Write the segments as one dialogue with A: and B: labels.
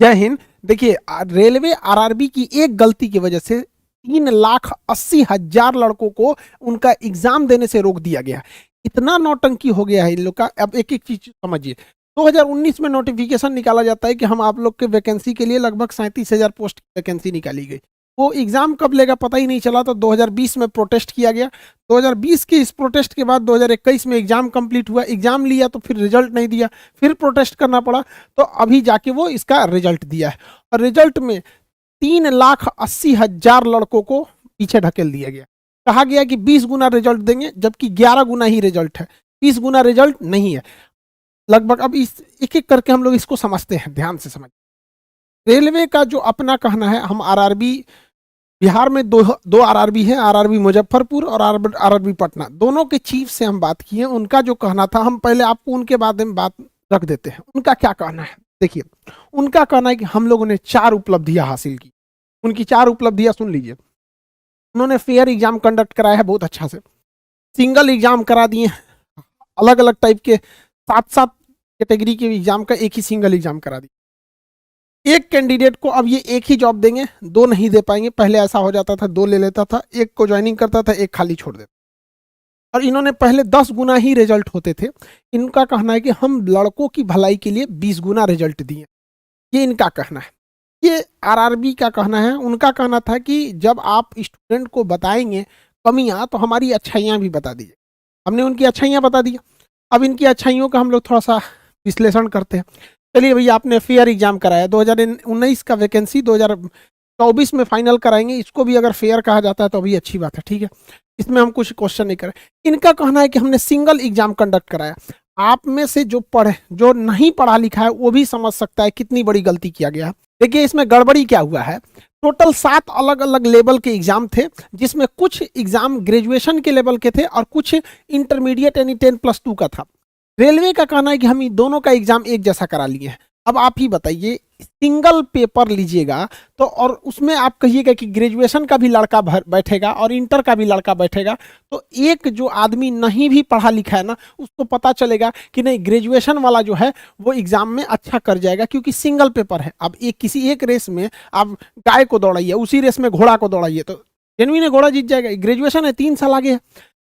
A: जय हिंद। देखिए, railway RRB की एक गलती की वजह से 3,80,000 लड़कों को उनका एग्जाम देने से रोक दिया गया। इतना नौटंकी हो गया है इन लोग का। अब एक एक चीज समझिए। 2019 में नोटिफिकेशन निकाला जाता है कि हम आप लोग के वैकेंसी के लिए लगभग 37,000 पोस्ट की वैकेंसी निकाली गई। वो एग्जाम कब लेगा पता ही नहीं चला, तो 2020 में प्रोटेस्ट किया गया। 2020 के इस प्रोटेस्ट के बाद 2021 में एग्जाम कंप्लीट हुआ, एग्जाम लिया तो फिर रिजल्ट नहीं दिया, फिर प्रोटेस्ट करना पड़ा, तो अभी जाके वो इसका रिजल्ट दिया है। और रिजल्ट में 3,80,000 लड़कों को पीछे ढकेल दिया गया। कहा गया कि 20 गुना रिजल्ट देंगे, जबकि 11 गुना ही रिजल्ट है, 20 गुना रिजल्ट नहीं है लगभग। अब इस एक एक करके हम लोग इसको समझते हैं, ध्यान से समझ। रेलवे का जो अपना कहना है, हम आरआरबी बिहार में दो आरआरबी है, आरआरबी मुजफ्फरपुर और आरआरबी पटना, दोनों के चीफ से हम बात किए। उनका जो कहना था, हम पहले आपको उनके बारे में बात रख देते हैं। उनका क्या कहना है देखिए। उनका कहना है कि हम लोगों ने 4 उपलब्धियां हासिल की। उनकी 4 उपलब्धियां सुन लीजिए। उन्होंने फेयर एग्जाम कंडक्ट कराया है बहुत अच्छा से, सिंगल एग्जाम करा दिए, अलग अलग टाइप के 7-7 कैटेगरी के एग्जाम का एक ही सिंगल एग्जाम करा दिया। एक कैंडिडेट को अब ये एक ही जॉब देंगे, 2 नहीं दे पाएंगे। पहले ऐसा हो जाता था, 2 ले लेता था, एक को ज्वाइनिंग करता था, एक खाली छोड़ देता। और इन्होंने पहले 10 गुना ही रिजल्ट होते थे। इनका कहना है कि हम लड़कों की भलाई के लिए 20 गुना रिजल्ट दिए, ये इनका कहना है। ये आरआरबी का कहना है। उनका कहना था कि जब आप स्टूडेंट को बताएंगे कमियां, तो हमारी अच्छाइयां भी बता दीजिए। हमने उनकी अच्छाइयां बता दी। अब इनकी अच्छाइयों का हम लोग थोड़ा सा विश्लेषण करते हैं। चलिए भैया, आपने फेयर एग्जाम कराया, 2019 का वैकेंसी 2024 में फाइनल कराएंगे। इसको भी अगर फेयर कहा जाता है तो अभी अच्छी बात है, ठीक है, इसमें हम कुछ क्वेश्चन नहीं करें। इनका कहना है कि हमने सिंगल एग्जाम कंडक्ट कराया। आप में से जो नहीं पढ़ा लिखा है वो भी समझ सकता है कितनी बड़ी गलती किया गया है। देखिए, इसमें गड़बड़ी क्या हुआ है। टोटल 7 अलग अलग लेवल के एग्जाम थे, जिसमें कुछ एग्जाम ग्रेजुएशन के लेवल के थे और कुछ इंटरमीडिएट यानी 10+2 का था। रेलवे का कहना है कि हम दोनों का एग्जाम एक जैसा करा लिए हैं। अब आप ही बताइए, सिंगल पेपर लीजिएगा तो और उसमें आप कहिएगा कि ग्रेजुएशन का भी लड़का बैठेगा और इंटर का भी लड़का बैठेगा, तो एक जो आदमी नहीं भी पढ़ा लिखा है ना, उसको पता चलेगा कि नहीं, ग्रेजुएशन वाला जो है वो एग्जाम में अच्छा कर जाएगा, क्योंकि सिंगल पेपर है। अब किसी एक रेस में आप गाय को दौड़ाइए, उसी रेस में घोड़ा को दौड़ाइए तो जेनुइन घोड़ा जीत जाएगा। ग्रेजुएशन है, 3 साल आगे है।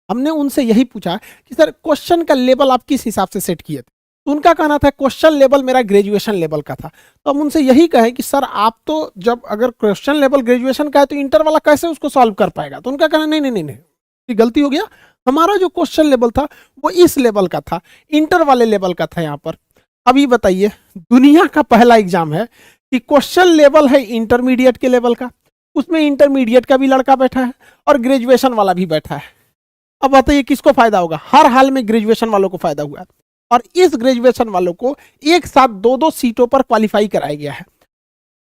A: हमने उनसे यही पूछा कि सर, क्वेश्चन का लेवल आप किस हिसाब से सेट किए थे। तो उनका कहना था क्वेश्चन लेवल मेरा ग्रेजुएशन लेवल का था। तो हम उनसे यही कहे कि सर, आप तो जब अगर क्वेश्चन लेवल ग्रेजुएशन का है तो इंटर वाला कैसे उसको सॉल्व कर पाएगा। तो उनका कहना नहीं नहीं नहीं, नहीं, गलती हो गया। हमारा जो क्वेश्चन लेवल था वो इस लेवल का था, इंटर वाले लेवल का था यहाँ पर। अभी बताइए, दुनिया का पहला एग्जाम है कि क्वेश्चन लेवल है इंटरमीडिएट के लेवल का, उसमें इंटरमीडिएट का भी लड़का बैठा है और ग्रेजुएशन वाला भी बैठा है। अब बताइए किसको फायदा होगा। हर हाल में ग्रेजुएशन वालों को फायदा हुआ है। और इस ग्रेजुएशन वालों को एक साथ 2-2 सीटों पर क्वालिफाई कराया गया है,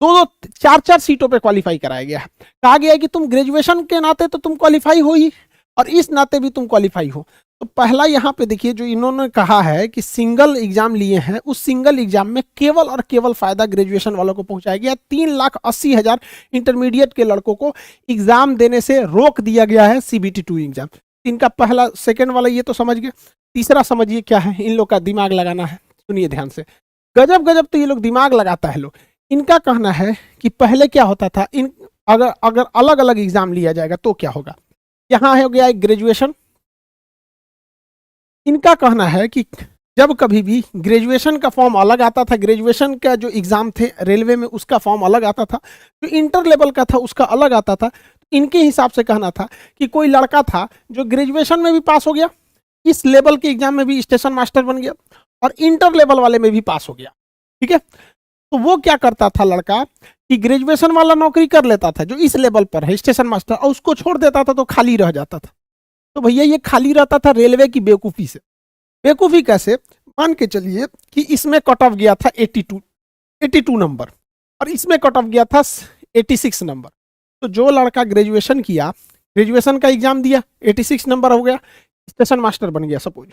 A: 2-2 4-4 सीटों पर क्वालिफाई कराया गया है। कहा गया है कि तुम ग्रेजुएशन के नाते तो तुम क्वालिफाई हो ही, और इस नाते भी तुम क्वालिफाई हो। तो पहला यहाँ पे देखिए, जो इन्होंने कहा है कि सिंगल एग्जाम लिए हैं, उस सिंगल एग्जाम में केवल और केवल फायदा ग्रेजुएशन वालों को पहुंचाया गया। 3,80,000 इंटरमीडिएट के लड़कों को एग्जाम देने से रोक दिया गया है, CBT 2 एग्जाम। इनका पहला, सेकंड वाला ये तो समझ गए। तीसरा समझिए क्या है, इन लोग का दिमाग लगाना है। सुनिए ध्यान से, गजब गजब तो ये लोग दिमाग लगाता है लोग। इनका कहना है कि पहले क्या होता था, अगर अलग अलग एग्जाम लिया जाएगा तो क्या होगा। यहाँ हो गया एक ग्रेजुएशन। इनका कहना है कि जब कभी भी ग्रेजुएशन का फॉर्म अलग आता था, ग्रेजुएशन का जो एग्जाम थे रेलवे में उसका फॉर्म अलग आता था, जो इंटर लेवल का था उसका अलग आता था। इनके हिसाब से कहना था कि कोई लड़का था जो ग्रेजुएशन में भी पास हो गया, इस लेवल के एग्जाम में भी स्टेशन मास्टर बन गया, और इंटर लेवल वाले में भी पास हो गया, ठीक है। तो वो क्या करता था लड़का कि ग्रेजुएशन वाला नौकरी कर लेता था जो इस लेवल पर है स्टेशन मास्टर, और उसको छोड़ देता था तो खाली रह जाता था। तो भैया, ये खाली रहता था रेलवे की बेवकूफ़ी से। बेवकूफ़ी कैसे, मान के चलिए कि इसमें कट ऑफ गया था 82 नंबर, और इसमें कट ऑफ गया था 86 नंबर। तो जो लड़का ग्रेजुएशन किया, ग्रेजुएशन का एग्जाम दिया, 86 नंबर हो गया, स्टेशन मास्टर बन गया सपोज,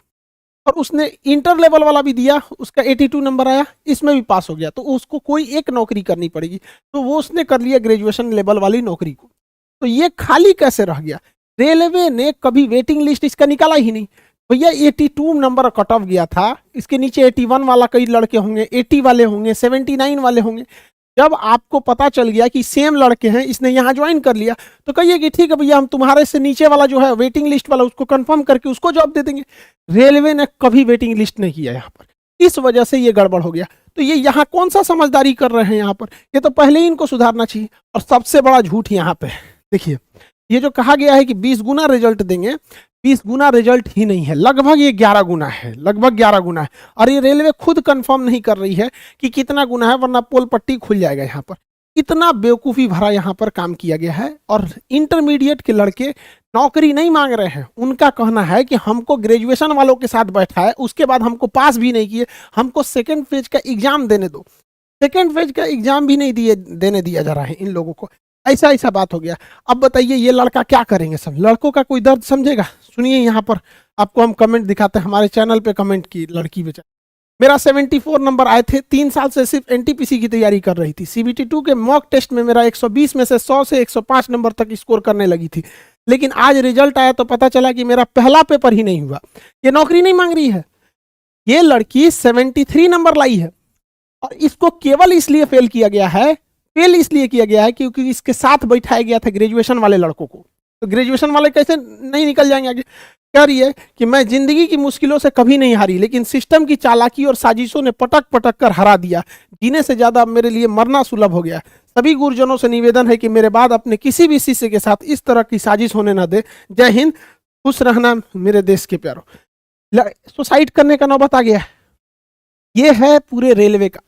A: और उसने इंटर लेवल वाला भी दिया, उसका 82 नंबर आया, इसमें भी पास हो गया, तो उसको कोई एक नौकरी करनी पड़ेगी। तो वो उसने कर लिया ग्रेजुएशन लेवल वाली नौकरी को। तो ये खाली कैसे रह गया। रेलवे ने कभी वेटिंग लिस्ट इसका निकाला ही नहीं। भैया, 82 नंबर कट ऑफ गया था, इसके नीचे 81 वाला कई लड़के होंगे, 80 वाले होंगे, 79 वाले होंगे। जब आपको पता चल गया कि सेम लड़के हैं, इसने यहाँ ज्वाइन कर लिया, तो कहिए कि ठीक है भैया, हम तुम्हारे से नीचे वाला जो है वेटिंग लिस्ट वाला, उसको कंफर्म करके उसको जॉब दे देंगे। रेलवे ने कभी वेटिंग लिस्ट नहीं किया यहाँ पर, इस वजह से ये गड़बड़ हो गया। तो ये यहाँ कौन सा समझदारी कर रहे हैं यहाँ पर, ये तो पहले ही इनको सुधारना चाहिए। और सबसे बड़ा झूठ यहाँ पे देखिए, ये जो कहा गया है कि 20 गुना रिजल्ट देंगे, 20 गुना रिजल्ट ही नहीं है, लगभग ये 11 गुना है, लगभग 11 गुना है। और ये रेलवे खुद कंफर्म नहीं कर रही है कि कितना गुना है, वरना पोल पट्टी खुल जाएगा यहाँ पर। इतना बेवकूफ़ी भरा यहाँ पर काम किया गया है। और इंटरमीडिएट के लड़के नौकरी नहीं मांग रहे हैं, उनका कहना है कि हमको ग्रेजुएशन वालों के साथ बैठा है, उसके बाद हमको पास भी नहीं किए, हमको सेकेंड फेज का एग्जाम देने दो। सेकेंड फेज का एग्जाम भी नहीं देने दिया जा रहा है इन लोगों को। ऐसा बात हो गया। अब बताइए ये लड़का क्या करेंगे, सब लड़कों का कोई दर्द समझेगा? सुनिए यहाँ पर आपको हम कमेंट दिखाते हैं, हमारे चैनल पे कमेंट की लड़की बेचारी, मेरा 74 नंबर आए थे, 3 साल से सिर्फ एनटीपीसी की तैयारी कर रही थी, CBT 2 के मॉक टेस्ट में मेरा 120 में से 100 से 105 नंबर तक स्कोर करने लगी थी, लेकिन आज रिजल्ट आया तो पता चला कि मेरा पहला पेपर ही नहीं हुआ। ये नौकरी नहीं मांग रही है। ये लड़की 73 नंबर लाई है और इसको केवल इसलिए फेल किया गया है, फेल इसलिए किया गया है क्योंकि इसके साथ बैठाया गया था ग्रेजुएशन वाले लड़कों को। तो ग्रेजुएशन वाले कैसे नहीं निकल जाएंगे आगे? कह रही है कि मैं जिंदगी की मुश्किलों से कभी नहीं हारी, लेकिन सिस्टम की चालाकी और साजिशों ने पटक पटक कर हरा दिया। जीने से ज्यादा मेरे लिए मरना सुलभ हो गया। सभी गुरुजनों से निवेदन है कि मेरे बाद अपने किसी भी शिष्य के साथ इस तरह की साजिश होने न दे। जय हिंद, खुश रहना मेरे देश के प्यारों। सुसाइड करने का नौबत आ गया। ये है पूरे रेलवे का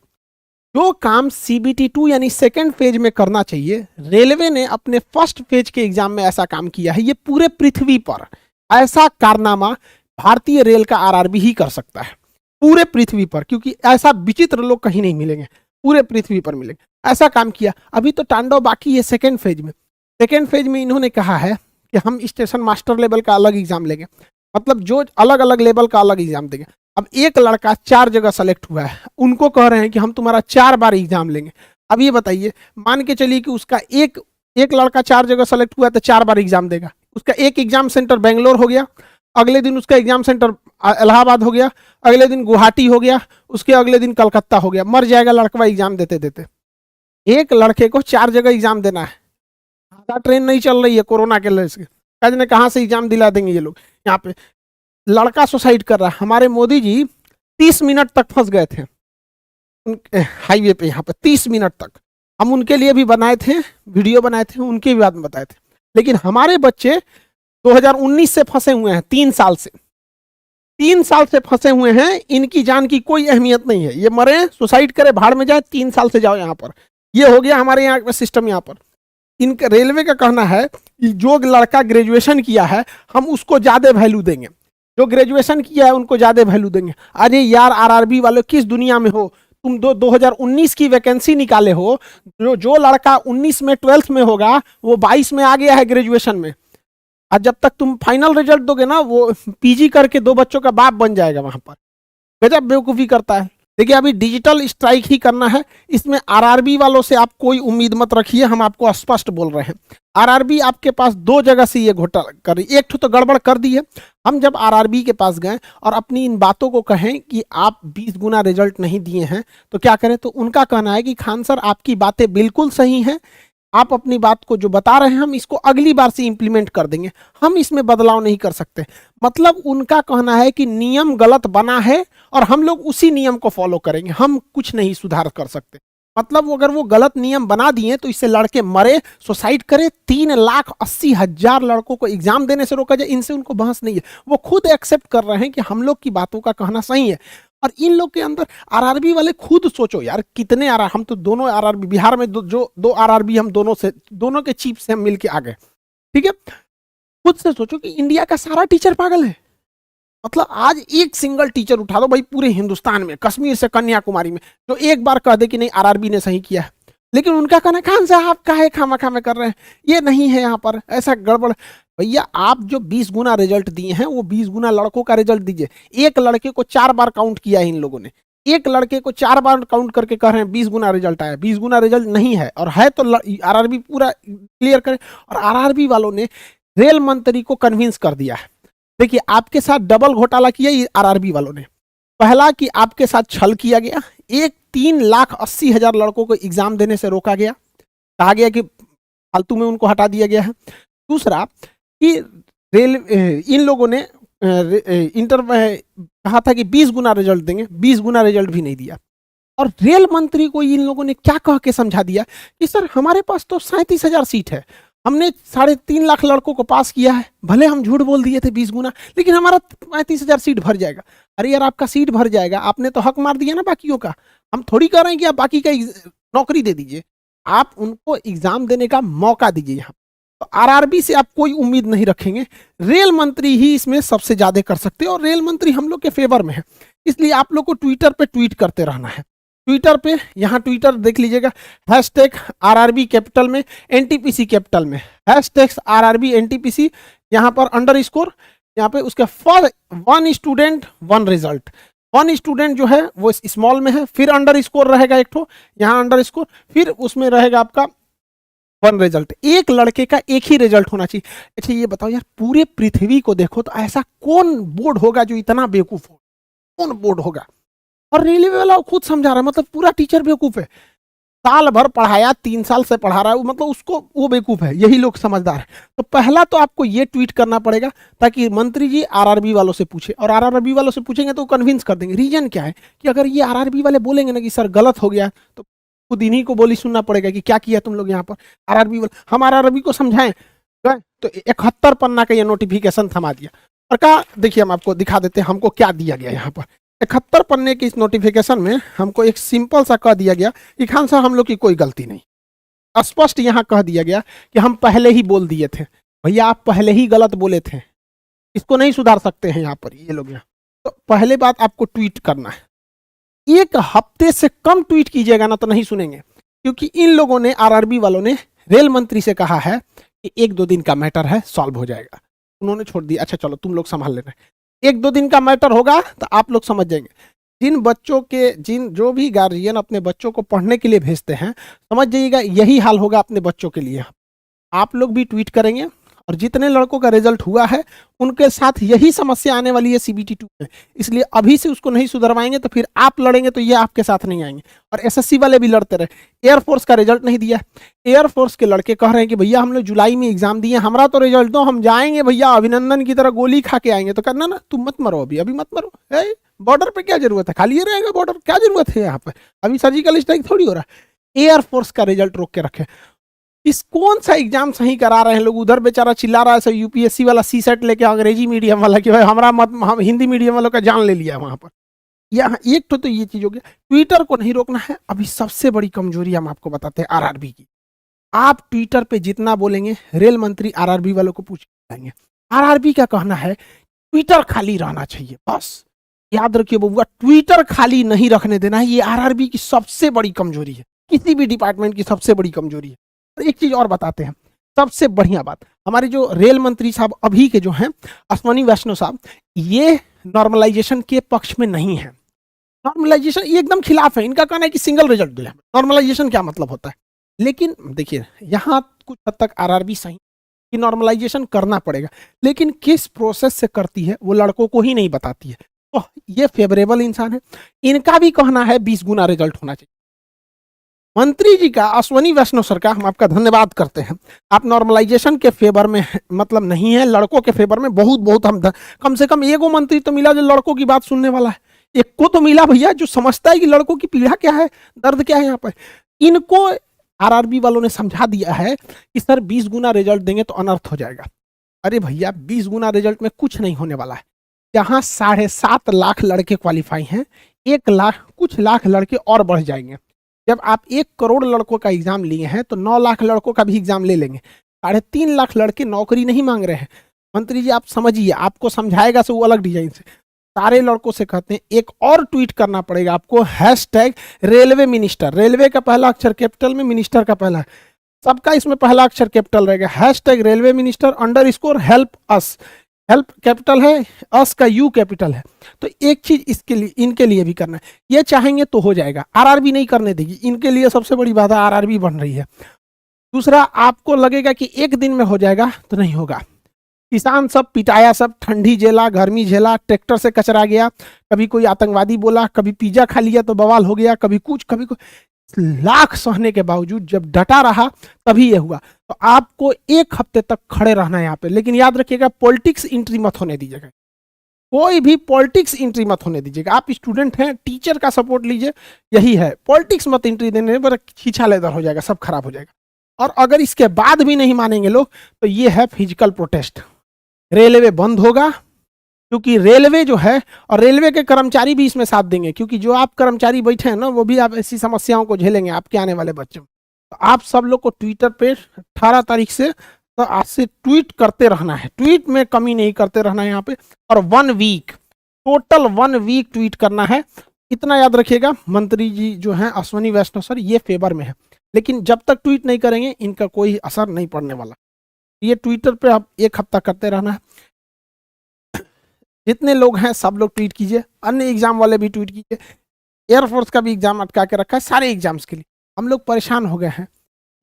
A: जो काम CBT 2 यानी सेकेंड फेज में करना चाहिए, रेलवे ने अपने फर्स्ट फेज के एग्जाम में ऐसा काम किया है। ये पूरे पृथ्वी पर ऐसा कारनामा भारतीय रेल का RRB ही कर सकता है, पूरे पृथ्वी पर, क्योंकि ऐसा विचित्र लोग कहीं नहीं मिलेंगे, पूरे पृथ्वी पर मिलेंगे। ऐसा काम किया। अभी तो तांडव बाकी है सेकेंड फेज में। सेकेंड फेज में इन्होंने कहा है कि हम स्टेशन मास्टर लेवल का अलग एग्जाम लेंगे, मतलब जो अलग अलग लेवल का अलग एग्जाम देंगे। अब एक लड़का 4 जगह सेलेक्ट हुआ है, उनको कह रहे हैं कि हम तुम्हारा 4 बार एग्जाम लेंगे। अब ये बताइए, मान के चलिए कि उसका एक लड़का 4 जगह सेलेक्ट हुआ है तो 4 बार एग्जाम देगा। उसका एक एग्जाम सेंटर बेंगलोर हो गया, अगले दिन उसका एग्जाम सेंटर इलाहाबाद हो गया, अगले दिन गुवाहाटी हो गया, उसके अगले दिन कलकत्ता हो गया। मर जाएगा लड़का एग्जाम देते देते। एक लड़के को 4 जगह एग्जाम देना है। आधा ट्रेन नहीं चल रही है कोरोना के वजह से, कहाँ से एग्जाम दिला देंगे ये लोग। यहाँ पे लड़का सुसाइड कर रहा है। हमारे मोदी जी 30 मिनट तक फंस गए थे हाईवे पे, यहाँ पे 30 मिनट तक। हम उनके लिए भी बनाए थे, वीडियो बनाए थे, उनके भी बात में बताए थे। लेकिन हमारे बच्चे 2019 से फंसे हुए हैं, 3 साल से 3 साल से फंसे हुए हैं। इनकी जान की कोई अहमियत नहीं है। ये मरे, सुसाइड करे, भाड़ में जाए, 3 साल से जाओ यहाँ पर। ये हो गया हमारे यहाँ का सिस्टम। यहाँ पर इनका रेलवे का कहना है कि जो लड़का ग्रेजुएशन किया है हम उसको ज्यादा वैल्यू देंगे, जो ग्रेजुएशन किया है उनको ज्यादा वैल्यू देंगे। अरे यार RRB वाले किस दुनिया में हो तुम? 2019 की वैकेंसी निकाले हो। जो लड़का 19 में 12th में होगा वो 22 में आ गया है ग्रेजुएशन में, और जब तक तुम फाइनल रिजल्ट दोगे ना वो PG करके 2 बच्चों का बाप बन जाएगा वहां पर। गजब बेवकूफ़ी करता है। देखिए अभी डिजिटल स्ट्राइक ही करना है, इसमें RRB वालों से आप कोई उम्मीद मत रखिए, हम आपको स्पष्ट बोल रहे हैं। RRB आपके पास 2 जगह से ये घोटाला कर रही, एक तो गड़बड़ कर दी है। हम जब RRB के पास गए और अपनी इन बातों को कहें कि आप 20 गुना रिजल्ट नहीं दिए हैं तो क्या करें, तो उनका कहना है कि खान सर आपकी बातें बिल्कुल सही हैं, आप अपनी बात को जो बता रहे हैं हम इसको अगली बार से इंप्लीमेंट कर देंगे, हम इसमें बदलाव नहीं कर सकते। मतलब उनका कहना है कि नियम गलत बना है और हम लोग उसी नियम को फॉलो करेंगे, हम कुछ नहीं सुधार कर सकते। मतलब अगर वो गलत नियम बना दिए तो इससे लड़के मरे, सुसाइड करे, 3,80,000 लड़कों को एग्जाम देने से रोका जाए, इनसे उनको बहस नहीं है। वो खुद एक्सेप्ट कर रहे हैं कि हम लोग की बातों का कहना सही है। और इन लोग के अंदर RRB वाले खुद सोचो यार कितने हम तो दोनों RRB बिहार में दो RRB हम दोनों के चीफ से हम मिलके आ गए, ठीक है। खुद से सोचो कि इंडिया का सारा टीचर पागल है। मतलब आज एक सिंगल टीचर उठा दो भाई पूरे हिंदुस्तान में, कश्मीर से कन्याकुमारी में, जो एक बार कह दे कि नहीं RRB ने सही किया है। लेकिन उनका कहना खान साहब काहे खामा में कर रहे हैं, ये नहीं है यहाँ पर ऐसा गड़बड़। भैया आप जो 20 गुना रिजल्ट दिए हैं वो 20 गुना लड़कों का रिजल्ट दीजिए। एक लड़के को 4 बार काउंट किया है इन लोगों ने, एक लड़के को 4 बार काउंट करके कह रहे हैं 20 गुना रिजल्ट आया। 20 गुना रिजल्ट नहीं है, और है तो RRB पूरा क्लियर करे। और RRB वालों ने रेल मंत्री को कन्विंस कर दिया है। देखिए आपके साथ डबल घोटाला किया RRB वालों ने, पहला कि आपके साथ छल किया गया, 3,80,000 लड़कों को एग्जाम देने से रोका गया, कहा गया कि फालतू में उनको हटा दिया गया है। दूसरा कि इन लोगों ने इंटर कहा था कि 20 गुना रिजल्ट देंगे, 20 गुना रिजल्ट भी नहीं दिया। और रेल मंत्री को इन लोगों ने क्या कह के समझा दिया कि सर हमारे पास तो 37,000 सीट है, हमने 3.5 लाख लड़कों को पास किया है, भले हम झूठ बोल दिए थे 20 गुना, लेकिन हमारा 35,000 सीट भर जाएगा। अरे यार आपका सीट भर जाएगा, आपने तो हक मार दिया ना बाकियों का। हम थोड़ी कह रहे हैं कि आप बाकी का नौकरी दे दीजिए, आप उनको एग्जाम देने का मौका दीजिए। यहाँ तो आरआरबी से आप कोई उम्मीद नहीं रखेंगे, रेल मंत्री ही इसमें सबसे ज्यादा कर सकते हैं और रेल मंत्री हम लोग के फेवर में है। इसलिए आप लोग को ट्विटर पे ट्वीट करते रहना है। ट्विटर पे, यहाँ ट्विटर देख लीजिएगा, हैशटैग आरआरबी कैपिटल में, एनटीपीसी कैपिटल में, हैशटैग आरआरबी एनटीपीसी, यहाँ पर अंडरस्कोर, यहाँ पे उसके फॉर 1 स्टूडेंट 1 रिजल्ट, 1 स्टूडेंट जो है वो स्मॉल में है, फिर अंडरस्कोर रहेगा एक ठो, यहाँ अंडरस्कोर, फिर उसमें रहेगा आपका 1 रिजल्ट। एक लड़के का एक ही रिजल्ट होना चाहिए। अच्छा ये बताओ यार, पूरे पृथ्वी को देखो तो ऐसा कौन बोर्ड होगा जो इतना बेवकूफ हो, कौन बोर्ड होगा? और रेलवे वाला खुद समझा रहा है, मतलब पूरा टीचर बेवकूफ है। साल भर पढ़ाया, 3 साल से पढ़ा रहा है, मतलब उसको वो बेवकूफ है, यही लोग समझदार है। तो पहला तो आपको ये ट्वीट करना पड़ेगा ताकि मंत्री जी आरआरबी वालों से पूछे, और आरआरबी वालों से पूछेंगे तो कन्विंस कर देंगे। रीजन क्या है कि अगर ये आरआरबी वाले बोलेंगे ना कि सर गलत हो गया, तो खुद इन्हीं को बोली सुनना पड़ेगा कि क्या किया तुम लोग यहाँ पर। आरआरबी वाले, हम आरआरबी को समझाएं गए तो 71 पन्ना का ये नोटिफिकेशन थमा दिया और कहा देखिए हम आपको दिखा देते हैं हमको क्या दिया गया। यहाँ पर 71 पन्ने की इस नोटिफिकेशन में हमको एक सिंपल सा कह दिया गया कि खान साहब हम लोग की कोई गलती नहीं, स्पष्ट यहाँ कह दिया गया कि हम पहले ही बोल दिए थे। भैया आप पहले ही गलत बोले थे, इसको नहीं सुधार सकते हैं यहाँ पर ये लोग। यहाँ तो पहले बात आपको ट्वीट करना है, 1 हफ्ते से कम ट्वीट कीजिएगा ना तो नहीं सुनेंगे, क्योंकि इन लोगों ने, आरआरबी वालों ने रेल मंत्री से कहा है कि 1-2 दिन का मैटर है, सॉल्व हो जाएगा। उन्होंने छोड़ दिया, अच्छा चलो तुम लोग संभाल लेना। 1-2 दिन का मैटर होगा तो आप लोग समझ जाएंगे। जिन बच्चों के, जो भी गार्जियन अपने बच्चों को पढ़ने के लिए भेजते हैं, समझ जाइएगा यही हाल होगा अपने बच्चों के लिए। आप लोग भी ट्वीट करेंगे और जितने लड़कों का रिजल्ट हुआ है उनके साथ यही समस्या आने वाली है CBT 2 में। इसलिए अभी से उसको नहीं सुधरवाएंगे तो फिर आप लड़ेंगे तो ये आपके साथ नहीं आएंगे। और SSC वाले भी लड़ते रहे। एयरफोर्स का रिजल्ट नहीं दिया, एयरफोर्स के लड़के कह रहे हैं कि भैया हम लोग जुलाई में एग्जाम दिए, हमारा तो रिजल्ट दो, हम जाएंगे भैया अभिनंदन की तरह गोली खा के आएंगे। तो करना ना, तुम मत मरो, अभी मत मरो, बॉर्डर पे क्या जरूरत है, खाली रहेगा बॉर्डर, क्या जरूरत है यहाँ पे, अभी सर्जिकल स्ट्राइक थोड़ी हो रहा है। एयरफोर्स का रिजल्ट रोक के रखे। इस कौन सा एग्जाम सही करा रहे हैं लोग, उधर बेचारा चिल्ला रहा है सब UPSC वाला CSET लेके, अंग्रेजी मीडियम वाला कि भाई हमारा मत, हम हिंदी मीडियम वालों का जान ले लिया वहां पर। यहाँ एक तो ये चीज हो गया, ट्विटर को नहीं रोकना है। अभी सबसे बड़ी कमजोरी हम आपको बताते हैं आरआरबी की। आप ट्विटर पे जितना बोलेंगे रेल मंत्री आरआरबी वालों को पूछ पाएंगे। आरआरबी का कहना है ट्विटर खाली रहना चाहिए, बस याद रखिए बबुआ, ट्विटर खाली नहीं रखने देना है। ये आरआरबी की सबसे बड़ी कमजोरी है, किसी भी डिपार्टमेंट की सबसे बड़ी कमजोरी है। एक चीज और बताते हैं, सबसे बढ़िया बात, हमारे जो रेल मंत्री साहब अभी के जो हैं अश्वनी वैष्णव साहब, ये नॉर्मलाइजेशन के पक्ष में नहीं है। नॉर्मलाइजेशन ये एकदम खिलाफ है। इनका कहना है कि सिंगल रिजल्ट दो। नॉर्मलाइजेशन क्या मतलब होता है? लेकिन देखिए यहाँ कुछ हद तक आरआरबी सही कि नॉर्मलाइजेशन करना पड़ेगा, लेकिन किस प्रोसेस से करती है वो लड़कों को ही नहीं बताती है। तो ये फेवरेबल इंसान है। इनका भी कहना है 20 गुना रिजल्ट होना चाहिए। मंत्री जी का, अश्वनी वैष्णव सर का हम आपका धन्यवाद करते हैं। आप नॉर्मलाइजेशन के फेवर में मतलब नहीं है, लड़कों के फेवर में बहुत हम कम से कम एगो मंत्री तो मिला जो लड़कों की बात सुनने वाला है। एक को तो मिला भैया जो समझता है कि लड़कों की पीड़ा क्या है, दर्द क्या है यहाँ पर। इनको आरआरबी वालों ने समझा दिया है कि सर 20 गुना रिजल्ट देंगे तो अनर्थ हो जाएगा। अरे भैया 20 गुना रिजल्ट में कुछ नहीं होने वाला है। यहाँ 7.5 लाख लड़के क्वालिफाई हैं, 1 लाख कुछ लाख लड़के और बढ़ जाएंगे। जब आप 1 करोड़ लड़कों का एग्जाम लिए हैं तो 9 लाख लड़कों का भी एग्जाम ले लेंगे। 3.5 लाख लड़के नौकरी नहीं मांग रहे हैं। मंत्री जी आप समझिए, आपको समझाएगा से वो अलग डिजाइन से। सारे लड़कों से कहते हैं एक और ट्वीट करना पड़ेगा आपको, हैशटैग रेलवे मिनिस्टर। रेलवे का पहला अक्षर कैपिटल में, मिनिस्टर का पहला, सबका इसमें पहला अक्षर कैपिटल रहेगा। Hashtag railway minister _ help us. Help capital है, अस का U कैपिटल है। तो एक चीज इसके लिए, इनके लिए भी करना है। ये चाहेंगे तो हो जाएगा, आरआरबी नहीं करने देगी। इनके लिए सबसे बड़ी बात है आरआरबी बन रही है। दूसरा, आपको लगेगा कि 1 दिन में हो जाएगा तो नहीं होगा। किसान सब पिटाया, सब ठंडी झेला, गर्मी झेला, ट्रैक्टर से कचरा गया, कभी कोई आतंकवादी बोला, कभी पिज्जा खा लिया तो बवाल हो गया, कभी कुछ कभी कुछ। लाख सहने के बावजूद जब डटा रहा तभी ये हुआ। तो आपको 1 हफ्ते तक खड़े रहना है यहाँ पे, लेकिन याद रखिएगा पॉलिटिक्स एंट्री मत होने दीजिएगा, कोई भी पॉलिटिक्स एंट्री मत होने दीजिएगा। आप स्टूडेंट हैं, टीचर का सपोर्ट लीजिए, यही है। पॉलिटिक्स मत एंट्री देने पर खींचा लेदर हो जाएगा, सब खराब हो जाएगा। और अगर इसके बाद भी नहीं मानेंगे लोग तो ये है फिजिकल प्रोटेस्ट। रेलवे बंद होगा, क्योंकि रेलवे जो है, और रेलवे के कर्मचारी भी इसमें साथ देंगे, क्योंकि जो आप कर्मचारी बैठे हैं ना, वो भी आप ऐसी समस्याओं को झेलेंगे आपके आने वाले बच्चों। तो आप सब लोग को ट्विटर पे 18 तारीख से, तो आज से ट्वीट करते रहना है, ट्वीट में कमी नहीं करते रहना है यहाँ पे। और 1 वीक, टोटल 1 वीक ट्वीट करना है। इतना याद रखिएगा, मंत्री जी जो हैं अश्वनी वैष्णव सर, ये फेवर में है, लेकिन जब तक ट्वीट नहीं करेंगे इनका कोई असर नहीं पड़ने वाला। ये ट्विटर पे आप 1 हफ्ता करते रहना है। जितने लोग हैं सब लोग ट्वीट कीजिए, अन्य एग्जाम वाले भी ट्वीट कीजिए। एयरफोर्स का भी एग्जाम अटका के रखा है, सारे एग्जाम्स के लिए हम लोग परेशान हो गए हैं।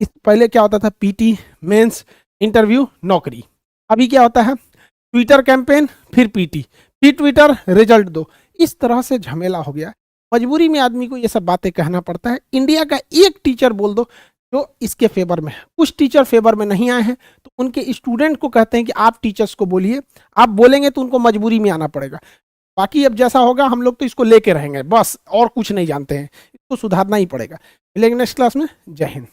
A: इस पहले क्या होता था, पीटी, मेंस, इंटरव्यू, नौकरी। अभी क्या होता है, ट्विटर कैंपेन, फिर पीटी, फिर ट्विटर, रिजल्ट दो। इस तरह से झमेला हो गया। मजबूरी में आदमी को ये सब बातें कहना पड़ता है। इंडिया का एक टीचर बोल दो जो इसके फेवर में है। कुछ टीचर फेवर में नहीं आए हैं तो उनके स्टूडेंट को कहते हैं कि आप टीचर्स को बोलिए, आप बोलेंगे तो उनको मजबूरी में आना पड़ेगा। बाकी अब जैसा होगा हम लोग तो इसको लेके रहेंगे बस, और कुछ नहीं जानते हैं, इसको सुधारना ही पड़ेगा। मिलेंगे नेक्स्ट क्लास में। जय हिंद।